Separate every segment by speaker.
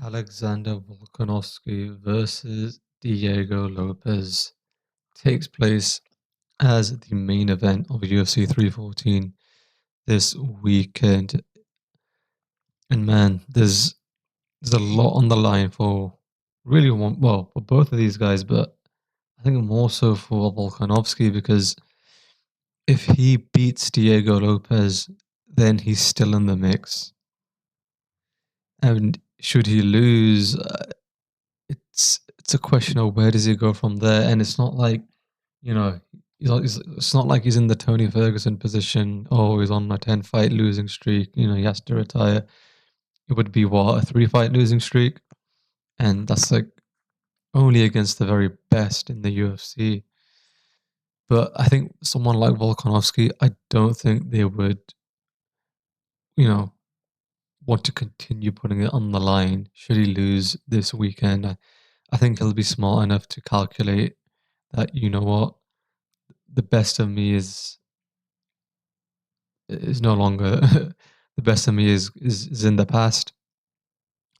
Speaker 1: Alexander Volkanovski versus Diego Lopes takes place as the main event of UFC 314 this weekend. And man, there's a lot on the line for really for both of these guys, but I think more so for Volkanovski because if he beats Diego Lopes, then he's still in the mix. And should he lose, it's a question of where does he go from there, and it's not like, you know, it's not like he's in the Tony Ferguson position. Oh, he's on a 10-fight losing streak. He has to retire. It would be what, a 3-fight losing streak, and that's like only against the very best in the UFC. But I think someone like Volkanovski, I don't think they would, you know, want to continue putting it on the line should he lose this weekend. I think he'll be smart enough to calculate that, you know what, the best of me is no longer the best of me is in the past,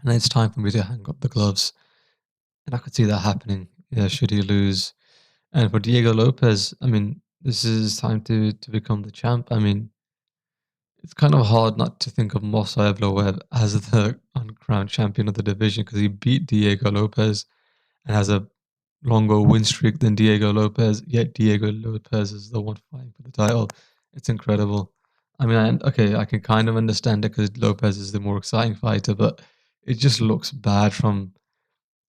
Speaker 1: and it's time for me to hang up the gloves. And I could see that happening. Yeah, should he lose? And for Diego Lopez, I mean, this is his time to become the champ. I mean, it's kind of hard not to think of Mosaev Loeb as the uncrowned champion of the division because he beat Diego Lopez and has a longer win streak than Diego Lopez, yet Diego Lopez is the one fighting for the title. It's incredible. I mean, okay, I can kind of understand it because Lopez is the more exciting fighter, but it just looks bad from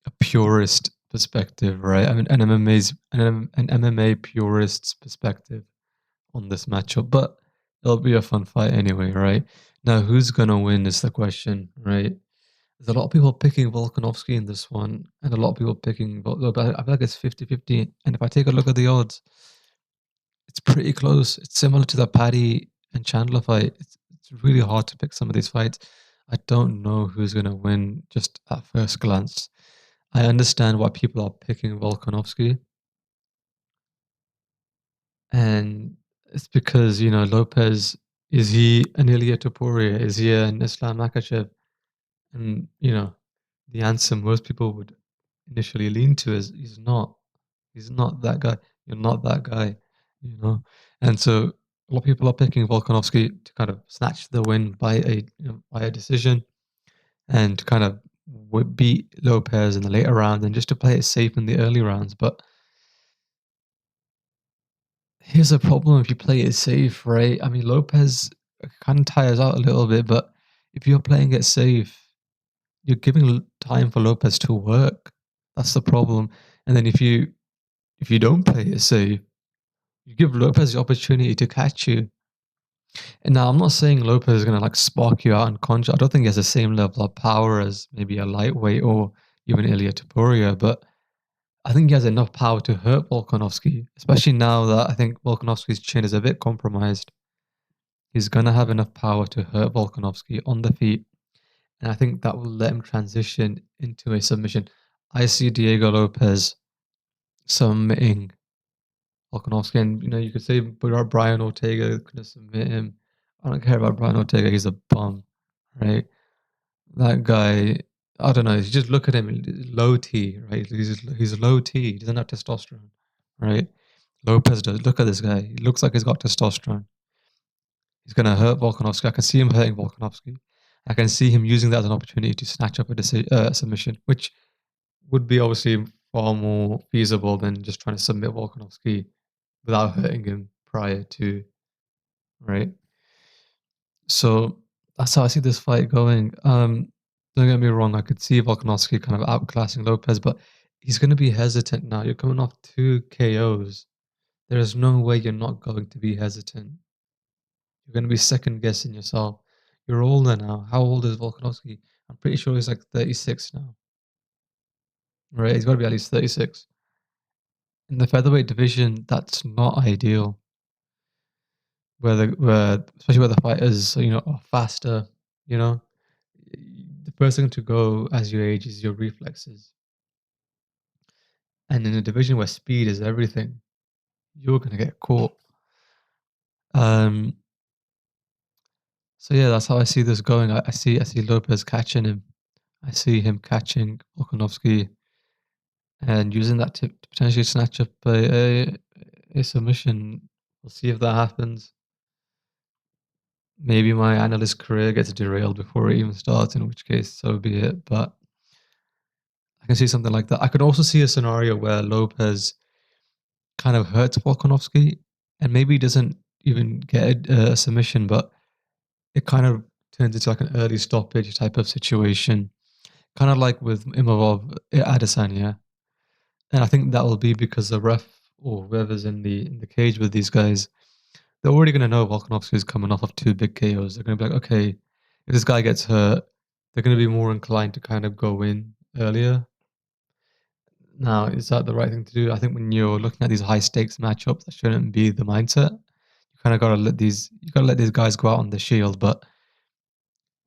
Speaker 1: a purist perspective, right? I mean, an MMA purist's perspective on this matchup, but it'll be a fun fight anyway, right? Now, who's gonna win is the question, right? There's a lot of people picking Volkanovski in this one, and a lot of people picking but I feel like it's 50-50. And if I take a look at the odds, it's pretty close. It's similar to the Paddy and Chandler fight. It's really hard to pick some of these fights. I don't know who's going to win just at first glance. I understand why people are picking Volkanovski, and it's because, Lopez, is he an Ilya Topuria? Is he an Islam Makhachev? And, the answer most people would initially lean to is he's not. He's not that guy. You're not that guy, you know? And so a lot of people are picking Volkanovski to kind of snatch the win by a decision and kind of beat Lopez in the later rounds and just to play it safe in the early rounds. But here's a problem if you play it safe, right? I mean, Lopez kind of tires out a little bit, but if you're playing it safe, you're giving time for Lopez to work. That's the problem. And then if you don't play it safe, you give Lopez the opportunity to catch you. And now I'm not saying Lopez is gonna like spark you out and conjure. I don't think he has the same level of power as maybe a lightweight or even Ilya Topuria, but I think he has enough power to hurt Volkanovski, especially now that I think Volkanovski's chin is a bit compromised. He's gonna have enough power to hurt Volkanovski on the feet, and I think that will let him transition into a submission. I see Diego Lopez submitting Volkanovski, and you could say Brian Ortega could submit him. I don't care about Brian Ortega; he's a bum, right? That guy, I don't know. You just look at him, low T, right? He's low T. He doesn't have testosterone, right? Lopez does. Look at this guy. He looks like he's got testosterone. He's gonna hurt Volkanovski. I can see him hurting Volkanovski. I can see him using that as an opportunity to snatch up a submission, which would be obviously far more feasible than just trying to submit Volkanovski without hurting him prior to, right? So that's how I see this fight going. Don't get me wrong, I could see Volkanovski kind of outclassing Lopez, but he's going to be hesitant now. You're coming off 2 KOs. There is no way you're not going to be hesitant. You're going to be second guessing yourself. You're older now. How old is Volkanovski? I'm pretty sure he's like 36 now, right? He's got to be at least 36. In the featherweight division, that's not ideal. Especially where the fighters, are faster, you know. The first thing to go as you age is your reflexes. And in a division where speed is everything, you're gonna get caught. Um, so yeah, that's how I see this going. I see Lopez catching him. I see him catching Volkanovski and using that to potentially snatch up a submission. We'll see if that happens. Maybe my analyst career gets derailed before it even starts, in which case, so be it. But I can see something like that. I could also see a scenario where Lopez kind of hurts Volkanovski and maybe he doesn't even get a submission, but it kind of turns into like an early stoppage type of situation, kind of like with Imavov Adesanya. And I think that will be because the ref or whoever's in the cage with these guys, they're already going to know Volkanovski is coming off of two big KOs. They're going to be like, okay, if this guy gets hurt, they're going to be more inclined to kind of go in earlier. Now, is that the right thing to do? I think when you're looking at these high stakes matchups, that shouldn't be the mindset. You kind of got to let these guys go out on the shield. But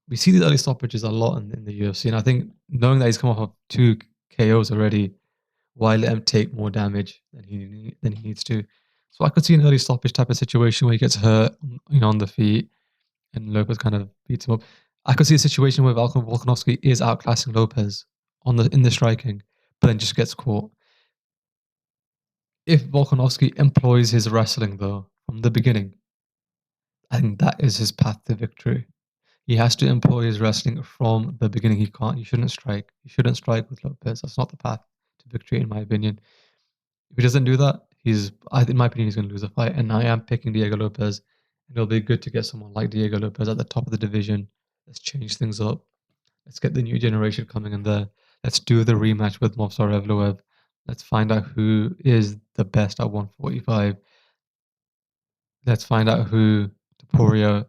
Speaker 1: we see these early stoppages a lot in the UFC, and I think knowing that he's come off of two KOs already, why let him take more damage than he needs to? So I could see an early stoppage type of situation where he gets hurt, on the feet, and Lopez kind of beats him up. I could see a situation where Volkanovski is outclassing Lopez in the striking, but then just gets caught. If Volkanovski employs his wrestling though from the beginning, I think that is his path to victory. He has to employ his wrestling from the beginning. He can't. He shouldn't strike. He shouldn't strike with Lopez. That's not the path to victory, in my opinion. If he doesn't do that, in my opinion, he's going to lose a fight. And I am picking Diego Lopez. And it'll be good to get someone like Diego Lopez at the top of the division. Let's change things up. Let's get the new generation coming in there. Let's do the rematch with Movsar Evloev. Let's find out who is the best at 145. Let's find out who Topuria,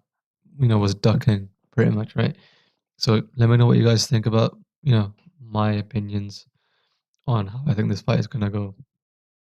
Speaker 1: was ducking pretty much, right? So let me know what you guys think about, my opinions on how I think this fight is gonna go.